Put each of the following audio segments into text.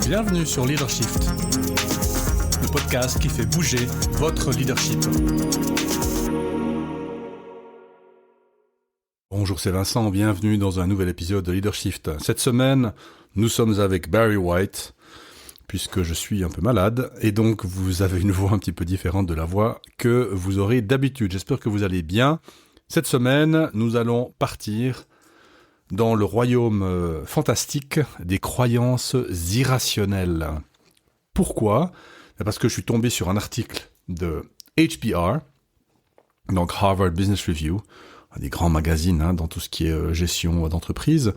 Bienvenue sur Leadershift, le podcast qui fait bouger votre leadership. Bonjour, c'est Vincent, bienvenue dans un nouvel épisode de Leadershift. Cette semaine, nous sommes avec Barry White, puisque je suis un peu malade, et donc vous avez une voix un petit peu différente de la voix que vous aurez d'habitude. J'espère que vous allez bien. Cette semaine, nous allons partir dans le royaume fantastique des croyances irrationnelles. Pourquoi ? Parce que je suis tombé sur un article de HBR, donc Harvard Business Review, un des grands magazines dans tout ce qui est gestion d'entreprise,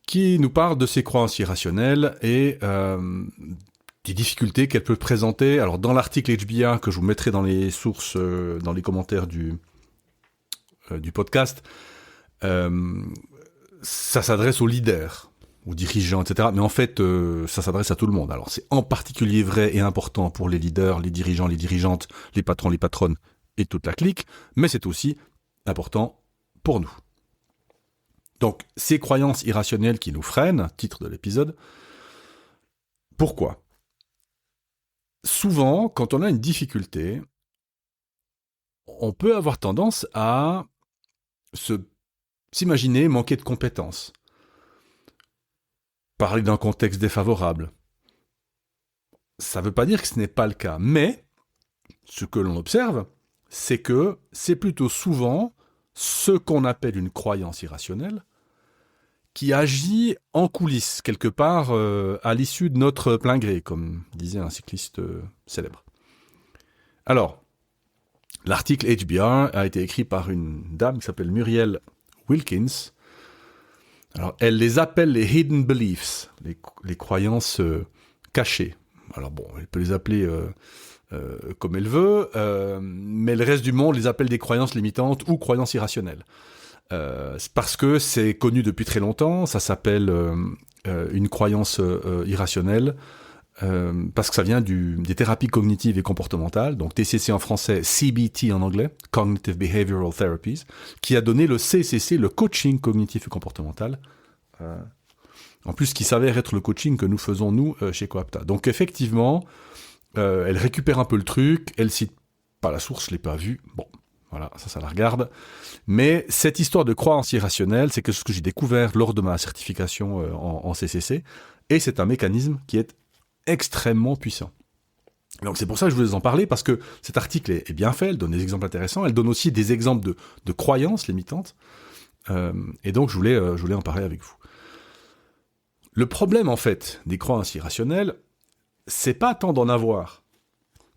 qui nous parle de ces croyances irrationnelles et des difficultés qu'elles peuvent présenter. Alors dans l'article HBR que je vous mettrai dans les sources, dans les commentaires du podcast, ça s'adresse aux leaders, aux dirigeants, etc. Mais en fait, ça s'adresse à tout le monde. Alors c'est en particulier vrai et important pour les leaders, les dirigeants, les dirigeantes, les patrons, les patronnes et toute la clique, mais c'est aussi important pour nous. Donc, ces croyances irrationnelles qui nous freinent, titre de l'épisode, pourquoi ? Souvent, quand on a une difficulté, on peut avoir tendance à s'imaginer manquer de compétences, parler d'un contexte défavorable. Ça ne veut pas dire que ce n'est pas le cas, mais ce que l'on observe, c'est que c'est plutôt souvent ce qu'on appelle une croyance irrationnelle qui agit en coulisses, quelque part à l'issue de notre plein gré, comme disait un cycliste célèbre. Alors, l'article HBR a été écrit par une dame qui s'appelle Muriel Wilkins. Alors, elle les appelle les hidden beliefs, les croyances cachées. Alors bon, elle peut les appeler comme elle veut, mais le reste du monde les appelle des croyances limitantes ou croyances irrationnelles. C'est parce que c'est connu depuis très longtemps, ça s'appelle une croyance irrationnelle, parce que ça vient des thérapies cognitives et comportementales, donc TCC en français, CBT en anglais, Cognitive Behavioral Therapies, qui a donné le CCC, le coaching cognitif et comportemental, en plus qui s'avère être le coaching que nous faisons nous chez Coapta. Donc effectivement, elle récupère un peu le truc, elle cite pas la source, je l'ai pas vue, bon, voilà, ça la regarde. Mais cette histoire de croyance irrationnelle, c'est ce que j'ai découvert lors de ma certification en CCC, et c'est un mécanisme qui est extrêmement puissant. Donc c'est pour ça que je voulais en parler, parce que cet article est bien fait, elle donne des exemples intéressants, elle donne aussi des exemples de croyances limitantes, et donc je voulais en parler avec vous. Le problème, en fait, des croyances irrationnelles, c'est pas tant d'en avoir.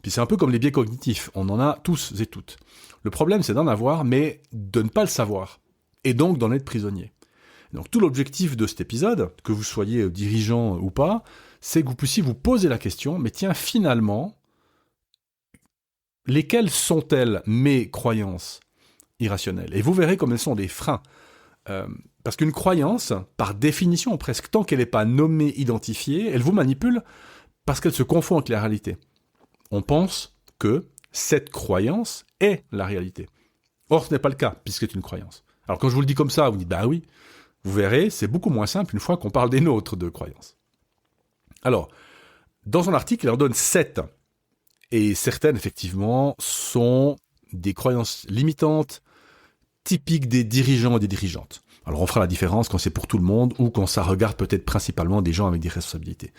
Puis c'est un peu comme les biais cognitifs, on en a tous et toutes. Le problème, c'est d'en avoir, mais de ne pas le savoir, et donc d'en être prisonnier. Donc tout l'objectif de cet épisode, que vous soyez dirigeant ou pas, c'est que vous puissiez vous poser la question, mais tiens, finalement, lesquelles sont-elles mes croyances irrationnelles ? Et vous verrez comme elles sont des freins. Parce qu'une croyance, par définition presque, tant qu'elle n'est pas nommée, identifiée, elle vous manipule parce qu'elle se confond avec la réalité. On pense que cette croyance est la réalité. Or, ce n'est pas le cas, puisque c'est une croyance. Alors quand je vous le dis comme ça, vous dites, bah oui, vous verrez, c'est beaucoup moins simple une fois qu'on parle des nôtres de croyances. Alors, dans son article, il en donne 7. Et certaines, effectivement, sont des croyances limitantes, typiques des dirigeants et des dirigeantes. Alors, on fera la différence quand c'est pour tout le monde ou quand ça regarde peut-être principalement des gens avec des responsabilités.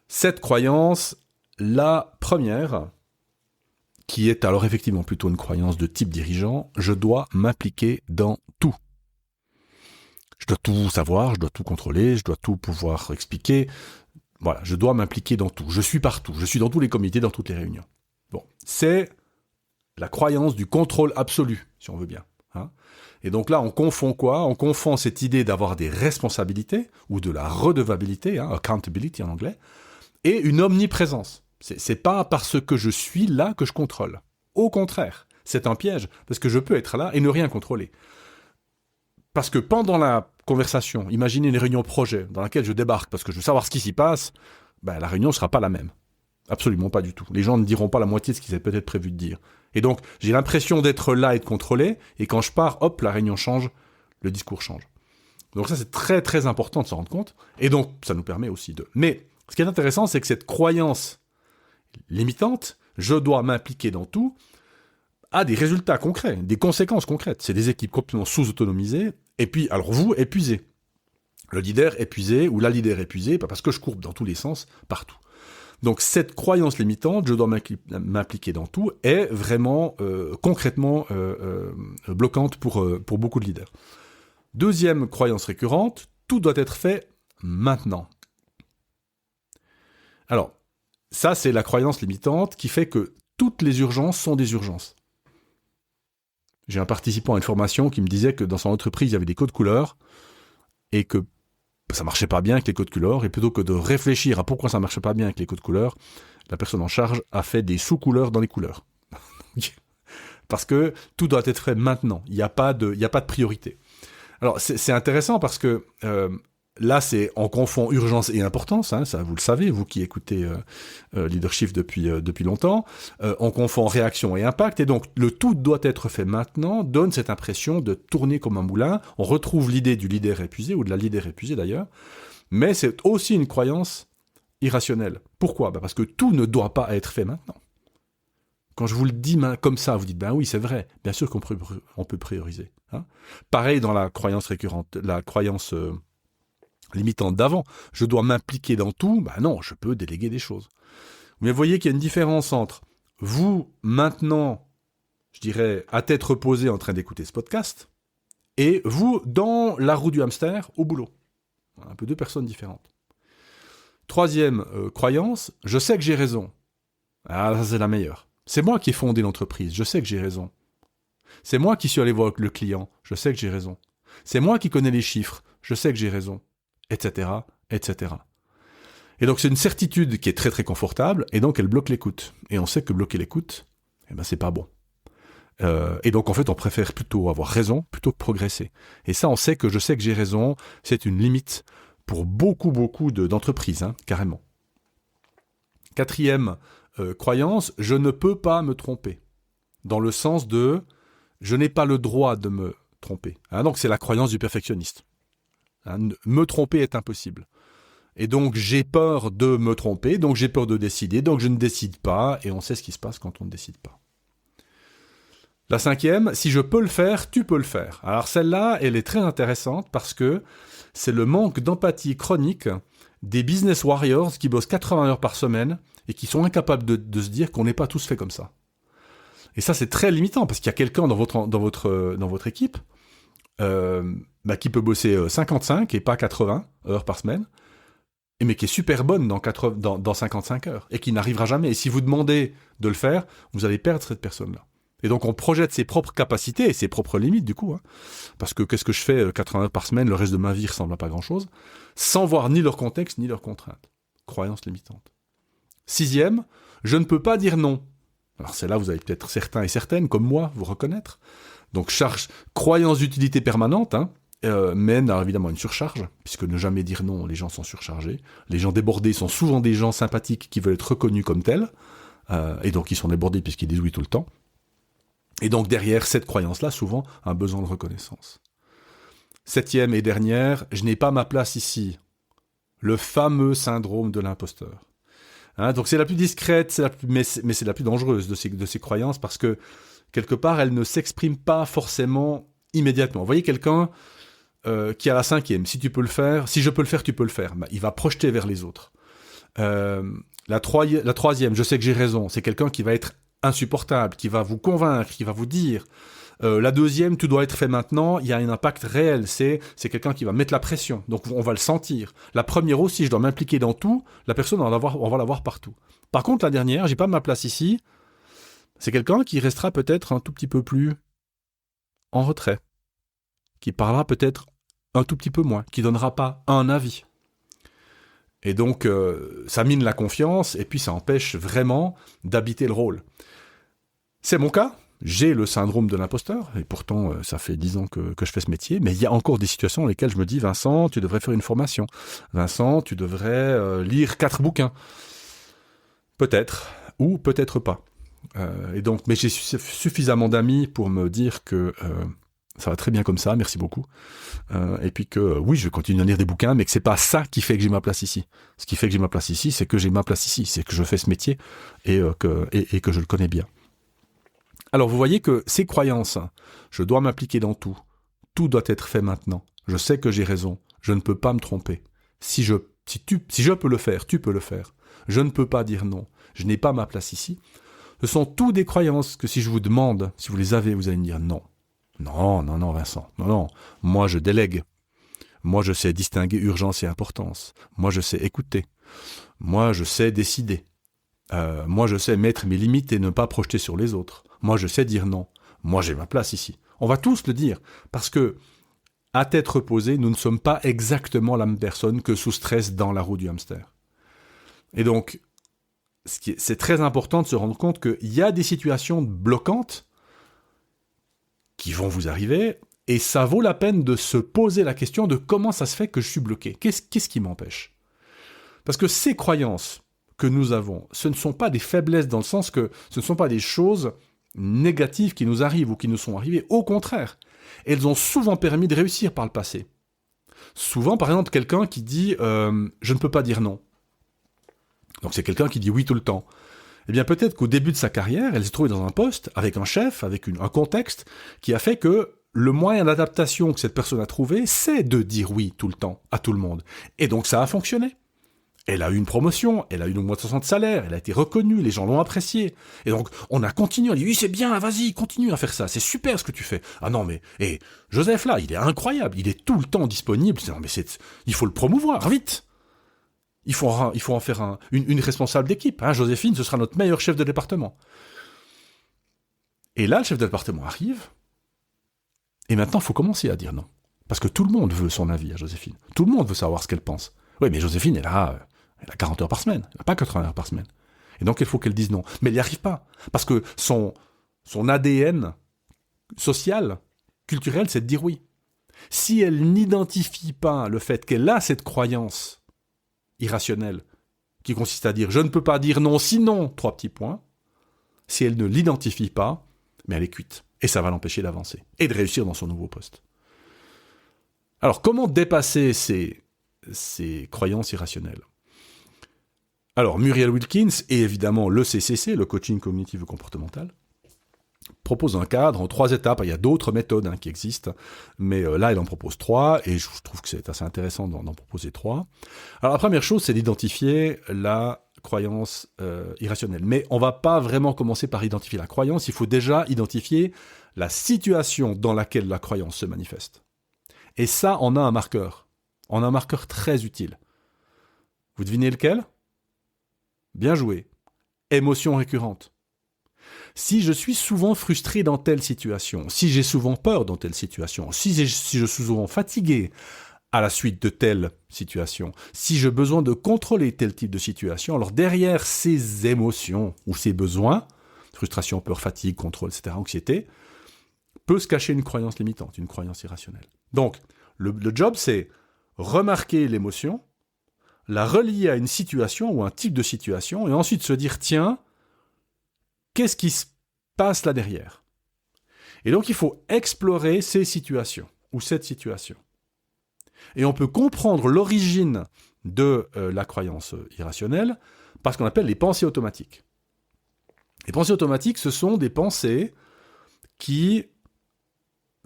Cette croyance, la première, qui est alors effectivement plutôt une croyance de type dirigeant, je dois m'impliquer dans tout. Je dois tout savoir, je dois tout contrôler, je dois tout pouvoir expliquer. Voilà, je dois m'impliquer dans tout. Je suis partout, je suis dans tous les comités, dans toutes les réunions. Bon, c'est la croyance du contrôle absolu, si on veut bien. Et donc là, on confond quoi ? On confond cette idée d'avoir des responsabilités, ou de la redevabilité, accountability en anglais, et une omniprésence. C'est pas parce que je suis là que je contrôle. Au contraire, c'est un piège, parce que je peux être là et ne rien contrôler. Parce que pendant la conversation, imaginez une réunion projet dans laquelle je débarque parce que je veux savoir ce qui s'y passe, la réunion ne sera pas la même. Absolument pas du tout. Les gens ne diront pas la moitié de ce qu'ils avaient peut-être prévu de dire. Et donc, j'ai l'impression d'être là et de contrôler, et quand je pars, hop, la réunion change, le discours change. Donc ça, c'est très très important de s'en rendre compte, et donc ça nous permet aussi de... Mais Ce qui est intéressant, c'est que cette croyance limitante, je dois m'impliquer dans tout, a des résultats concrets, des conséquences concrètes. C'est des équipes complètement sous-autonomisées, et puis, alors vous, épuisés. Le leader épuisé, ou la leader épuisée, parce que je courbe dans tous les sens, partout. Donc cette croyance limitante, je dois m'impliquer dans tout, est vraiment concrètement bloquante pour beaucoup de leaders. Deuxième croyance récurrente, tout doit être fait maintenant. Alors, ça c'est la croyance limitante qui fait que toutes les urgences sont des urgences. J'ai un participant à une formation qui me disait que dans son entreprise, il y avait des codes couleurs et que ça marchait pas bien avec les codes couleurs, et plutôt que de réfléchir à pourquoi ça marchait pas bien avec les codes couleurs, la personne en charge a fait des sous-couleurs dans les couleurs. Parce que tout doit être fait maintenant. Il n'y a pas de priorité. Alors, c'est intéressant parce que là, on confond urgence et importance, hein, ça vous le savez, vous qui écoutez Leadership depuis longtemps, on confond réaction et impact, et donc le tout doit être fait maintenant donne cette impression de tourner comme un moulin. On retrouve l'idée du leader épuisé, ou de la leader épuisée d'ailleurs, mais c'est aussi une croyance irrationnelle. Pourquoi ? Parce que tout ne doit pas être fait maintenant. Quand je vous le dis comme ça, vous dites, ben oui, c'est vrai, bien sûr qu'on peut prioriser. Hein. Pareil dans la croyance récurrente, la croyance limitante d'avant, je dois m'impliquer dans tout, ben non, je peux déléguer des choses. Mais vous voyez qu'il y a une différence entre vous, maintenant, je dirais, à tête reposée en train d'écouter ce podcast, et vous, dans la roue du hamster, au boulot. Un peu deux personnes différentes. Troisième croyance, je sais que j'ai raison. Ah, ça c'est la meilleure. C'est moi qui ai fondé l'entreprise, je sais que j'ai raison. C'est moi qui suis allé voir le client, je sais que j'ai raison. C'est moi qui connais les chiffres, je sais que j'ai raison. Etc., etc. Et donc c'est une certitude qui est très très confortable, et donc elle bloque l'écoute. Et on sait que bloquer l'écoute, eh ben c'est pas bon. Et donc en fait on préfère plutôt avoir raison plutôt que progresser. Et ça on sait que je sais que j'ai raison, c'est une limite pour beaucoup d'entreprises, hein, carrément. Quatrième croyance, je ne peux pas me tromper. Dans le sens de, je n'ai pas le droit de me tromper. Hein, donc c'est la croyance du perfectionniste. Hein, me tromper est impossible. Et donc j'ai peur de me tromper, donc j'ai peur de décider, donc je ne décide pas, et on sait ce qui se passe quand on ne décide pas. La cinquième, si je peux le faire, tu peux le faire. Alors celle-là, elle est très intéressante parce que c'est le manque d'empathie chronique des business warriors qui bossent 80 heures par semaine et qui sont incapables de se dire qu'on n'est pas tous faits comme ça. Et ça, c'est très limitant parce qu'il y a quelqu'un dans votre équipe qui peut bosser 55 et pas 80 heures par semaine, mais qui est super bonne dans 55 heures, et qui n'arrivera jamais. Et si vous demandez de le faire, vous allez perdre cette personne-là. Et donc on projette ses propres capacités et ses propres limites du coup, hein, parce que qu'est-ce que je fais 80 heures par semaine, le reste de ma vie ressemble à pas grand-chose, sans voir ni leur contexte ni leurs contraintes. Croyance limitante. Sixième, je ne peux pas dire non. Alors c'est là vous allez peut-être certains et certaines, comme moi, vous reconnaître. Donc croyance d'utilité permanente, hein, mène à évidemment une surcharge, puisque ne jamais dire non, les gens sont surchargés. Les gens débordés sont souvent des gens sympathiques qui veulent être reconnus comme tels, et donc ils sont débordés puisqu'ils disent oui tout le temps. Et donc derrière cette croyance-là, souvent, un besoin de reconnaissance. Septième et dernière, je n'ai pas ma place ici. Le fameux syndrome de l'imposteur. Hein, donc c'est la plus discrète, mais c'est la plus dangereuse de ces croyances, parce que quelque part, elle ne s'exprime pas forcément immédiatement. Vous voyez quelqu'un qui a la cinquième, si je peux le faire, tu peux le faire. Bah, il va projeter vers les autres. La troisième, je sais que j'ai raison, c'est quelqu'un qui va être insupportable, qui va vous convaincre, qui va vous dire. La deuxième, tout doit être fait maintenant, il y a un impact réel, c'est quelqu'un qui va mettre la pression, donc on va le sentir. La première aussi, je dois m'impliquer dans tout, la personne, on va la voir partout. Par contre, la dernière, j'ai pas ma place ici, c'est quelqu'un qui restera peut-être un tout petit peu plus en retrait, qui parlera peut-être un tout petit peu moins, qui donnera pas un avis. Et donc, ça mine la confiance, et puis ça empêche vraiment d'habiter le rôle. C'est mon cas, j'ai le syndrome de l'imposteur, et pourtant, ça fait 10 ans que je fais ce métier, mais il y a encore des situations dans lesquelles je me dis, Vincent, tu devrais faire une formation. Vincent, tu devrais lire 4 bouquins. Peut-être, ou peut-être pas. Et donc, mais j'ai suffisamment d'amis pour me dire que ça va très bien comme ça, merci beaucoup. Et puis que, oui, je vais continuer à lire des bouquins, mais que c'est pas ça qui fait que j'ai ma place ici. Ce qui fait que j'ai ma place ici, c'est que j'ai ma place ici, c'est que je fais ce métier et que je le connais bien. Alors, vous voyez que ces croyances, je dois m'appliquer dans tout. Tout doit être fait maintenant. Je sais que j'ai raison. Je ne peux pas me tromper. Si je peux le faire, tu peux le faire. Je ne peux pas dire non. Je n'ai pas ma place ici. Ce sont toutes des croyances que si je vous demande, si vous les avez, vous allez me dire non. Non, Vincent. Non. Moi, je délègue. Moi, je sais distinguer urgence et importance. Moi, je sais écouter. Moi, je sais décider. Moi, je sais mettre mes limites et ne pas projeter sur les autres. Moi, je sais dire non. Moi, j'ai ma place ici. On va tous le dire. Parce que, à tête reposée, nous ne sommes pas exactement la même personne que sous stress dans la roue du hamster. Et donc, c'est très important de se rendre compte qu'il y a des situations bloquantes qui vont vous arriver, et ça vaut la peine de se poser la question de comment ça se fait que je suis bloqué. Qu'est-ce qui m'empêche ? Parce que ces croyances que nous avons, ce ne sont pas des faiblesses dans le sens que ce ne sont pas des choses négatives qui nous arrivent ou qui nous sont arrivées. Au contraire, elles ont souvent permis de réussir par le passé. Souvent, par exemple, quelqu'un qui dit « je ne peux pas dire non ». Donc c'est quelqu'un qui dit oui tout le temps. Eh bien peut-être qu'au début de sa carrière, elle s'est trouvée dans un poste, avec un chef, avec un contexte, qui a fait que le moyen d'adaptation que cette personne a trouvé, c'est de dire oui tout le temps, à tout le monde. Et donc ça a fonctionné. Elle a eu une promotion, elle a eu une augmentation de salaire, elle a été reconnue, les gens l'ont appréciée. Et donc on a continué, on a dit oui c'est bien, vas-y, continue à faire ça, c'est super ce que tu fais. Ah non mais, Joseph là, il est incroyable, il est tout le temps disponible, non mais il faut le promouvoir, vite. Il faut en faire une responsable d'équipe. Joséphine, ce sera notre meilleur chef de département. Et là, le chef de département arrive, et maintenant, il faut commencer à dire non. Parce que tout le monde veut son avis à Joséphine. Tout le monde veut savoir ce qu'elle pense. Oui, mais Joséphine, elle a 40 heures par semaine. Elle n'a pas 80 heures par semaine. Et donc, il faut qu'elle dise non. Mais elle n'y arrive pas. Parce que son ADN social, culturel, c'est de dire oui. Si elle n'identifie pas le fait qu'elle a cette croyance irrationnelle, qui consiste à dire « je ne peux pas dire non, sinon », 3 petits points, si elle ne l'identifie pas, mais elle est cuite. Et ça va l'empêcher d'avancer et de réussir dans son nouveau poste. Alors, comment dépasser ces croyances irrationnelles ? Alors, Muriel Wilkins et évidemment le CCC, le coaching cognitif comportemental, propose un cadre en 3 étapes. Il y a d'autres méthodes qui existent, mais là, il en propose 3, et je trouve que c'est assez intéressant d'en proposer 3. Alors, la première chose, c'est d'identifier la croyance irrationnelle. Mais on ne va pas vraiment commencer par identifier la croyance, il faut déjà identifier la situation dans laquelle la croyance se manifeste. Et ça, on a un marqueur. On a un marqueur très utile. Vous devinez lequel ? Bien joué. Émotion récurrente. Si je suis souvent frustré dans telle situation, si j'ai souvent peur dans telle situation, si je suis souvent fatigué à la suite de telle situation, si j'ai besoin de contrôler tel type de situation, alors derrière ces émotions ou ces besoins, frustration, peur, fatigue, contrôle, etc., anxiété, peut se cacher une croyance limitante, une croyance irrationnelle. Donc, le job, c'est remarquer l'émotion, la relier à une situation ou un type de situation, et ensuite se dire, tiens, qu'est-ce qui se passe là derrière ? Et donc, il faut explorer ces situations, ou cette situation. Et on peut comprendre l'origine de la croyance irrationnelle par ce qu'on appelle les pensées automatiques. Les pensées automatiques, ce sont des pensées qui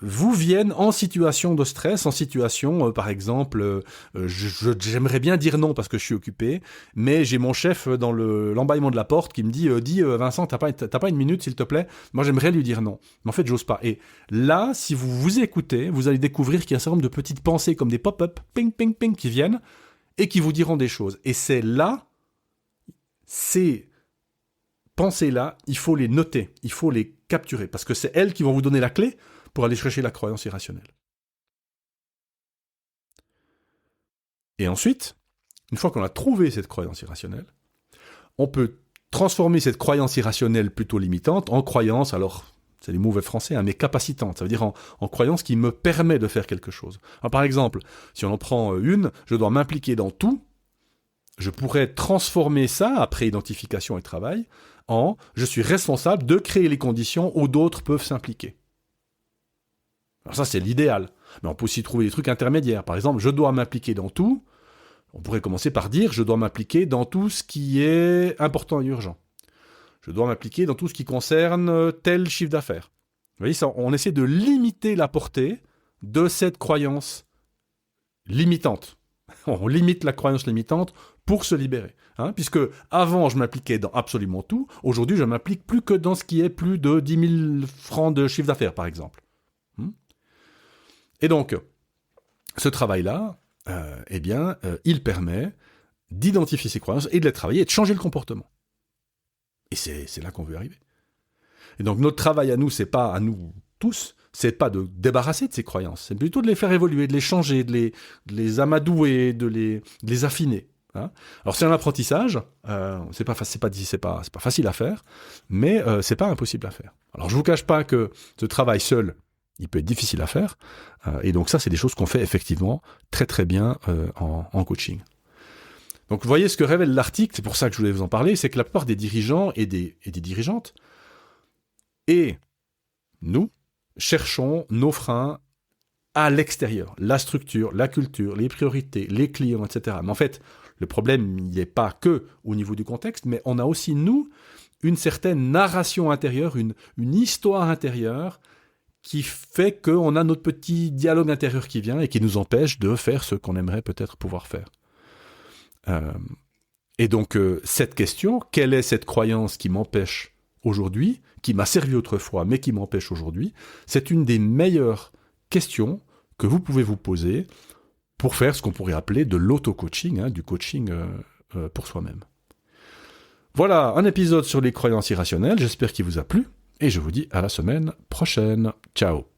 vous viennent en situation de stress, en situation, par exemple, j'aimerais bien dire non parce que je suis occupé, mais j'ai mon chef dans l'embaillement de la porte qui me dit dis Vincent, t'as pas une minute s'il te plaît ? Moi j'aimerais lui dire non, mais en fait j'ose pas. Et là, si vous vous écoutez, vous allez découvrir qu'il y a un certain nombre de petites pensées comme des pop-up, ping, ping, ping, qui viennent et qui vous diront des choses. Et c'est là, ces pensées-là, il faut les noter, il faut les capturer, parce que c'est elles qui vont vous donner la clé pour aller chercher la croyance irrationnelle. Et ensuite, une fois qu'on a trouvé cette croyance irrationnelle, on peut transformer cette croyance irrationnelle plutôt limitante en croyance, alors c'est des mauvais français, mais capacitante, ça veut dire en croyance qui me permet de faire quelque chose. Alors, par exemple, si on en prend une, je dois m'impliquer dans tout, je pourrais transformer ça, après identification et travail, en je suis responsable de créer les conditions où d'autres peuvent s'impliquer. Alors ça, c'est l'idéal. Mais on peut aussi trouver des trucs intermédiaires. Par exemple, je dois m'impliquer dans tout. On pourrait commencer par dire, je dois m'impliquer dans tout ce qui est important et urgent. Je dois m'impliquer dans tout ce qui concerne tel chiffre d'affaires. Vous voyez, ça, on essaie de limiter la portée de cette croyance limitante. On limite la croyance limitante pour se libérer. Puisque avant, je m'impliquais dans absolument tout. Aujourd'hui, je m'implique plus que dans ce qui est plus de 10 000 francs de chiffre d'affaires, par exemple. Et donc, ce travail-là, il permet d'identifier ces croyances et de les travailler et de changer le comportement. Et c'est là qu'on veut arriver. Et donc, notre travail à nous, c'est pas à nous tous, c'est pas de débarrasser de ces croyances, c'est plutôt de les faire évoluer, de les changer, de les amadouer, de les affiner. Alors, c'est un apprentissage, c'est pas facile à faire, mais c'est pas impossible à faire. Alors, je vous cache pas que ce travail seul, il peut être difficile à faire, et donc ça, c'est des choses qu'on fait effectivement très très bien en coaching. Donc vous voyez ce que révèle l'article, c'est pour ça que je voulais vous en parler, c'est que la plupart des dirigeants et des dirigeantes, et nous, cherchons nos freins à l'extérieur, la structure, la culture, les priorités, les clients, etc. Mais en fait, le problème, il n'est pas que au niveau du contexte, mais on a aussi, nous, une certaine narration intérieure, une histoire intérieure qui fait qu'on a notre petit dialogue intérieur qui vient et qui nous empêche de faire ce qu'on aimerait peut-être pouvoir faire. Et donc, cette question, quelle est cette croyance qui m'empêche aujourd'hui, qui m'a servi autrefois, mais qui m'empêche aujourd'hui, c'est une des meilleures questions que vous pouvez vous poser pour faire ce qu'on pourrait appeler de l'auto-coaching, du coaching pour soi-même. Voilà, un épisode sur les croyances irrationnelles, j'espère qu'il vous a plu, et je vous dis à la semaine prochaine. Ciao.